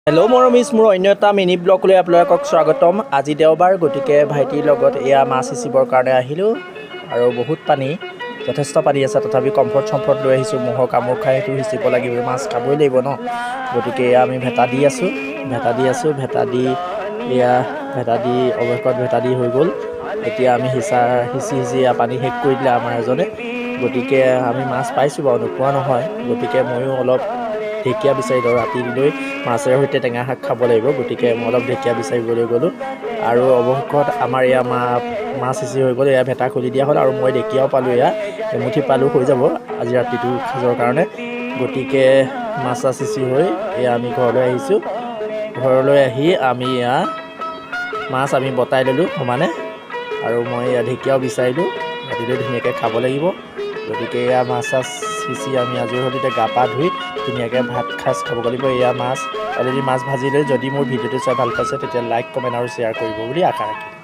Hello' মৰমিছ, মোৰ অন্য এটা মিনি ব্লগলৈ আপোনালোকক স্বাগতম। আজি দেওবাৰ, গতিকে ভাইটিৰ লগত এয়া মাছ সিঁচিবৰ কাৰণে আহিলোঁ। আৰু বহুত পানী, যথেষ্ট পানী আছে, তথাপি কমফৰ্ট লৈ আহিছোঁ। মহৰ কামোৰ খাই সেইটো সিঁচিব লাগিব, মাছ খাবই লাগিব ন। গতিকে এয়া আমি ভেটা দি আছোঁ, ভেটা দি অৱশেষত ভেটা দি হৈ গ'ল। এতিয়া আমি সিঁচি এয়া পানী শেষ কৰি দিলে আমাৰ এজনে। গতিকে আমি মাছ পাইছোঁ বাৰু, নোপোৱা নহয়। গতিকে ময়ো অলপ ঢেকীয়া বিচাৰিলোঁ, ৰাতিলৈ মাছেৰে সৈতে টেঙা শাক খাব লাগিব। গতিকে মই অলপ ঢেকীয়া বিচাৰিবলৈ গ'লোঁ আৰু অৱশেষত আমাৰ এয়া মাছ সিঁচি হৈ গ'ল। এয়া ভেটা খুলি দিয়া হ'ল আৰু মই ঢেকীয়াও পালোঁ, এয়া এমুঠি পালোঁ, হৈ যাব আজি ৰাতিটো সাজৰ কাৰণে। গতিকে মাছ সিঁচি হৈ এয়া আমি ঘৰলৈ আহিছোঁ। ঘৰলৈ আহি আমি এয়া মাছ আমি বটাই ল'লোঁ সমানে, আৰু মই এয়া ঢেকীয়াও বিচাৰিলোঁ, ৰাতিলৈ ধুনীয়াকৈ খাব লাগিব। গতিকে এয়া মাছ সিঁচি আমি আজৰি হ'লোঁ। এতিয়া গা পা ধুই ধুনীয়াকৈ ভাত সাজ খাব লাগিব। এয়া অলৰেডি মাছ ভাজি লৈ, যদি মোৰ ভিডিঅ'টো চাই ভাল পাইছে তেতিয়া লাইক, কমেণ্ট আৰু শ্বেয়াৰ কৰিব বুলি আশা ৰাখিলোঁ।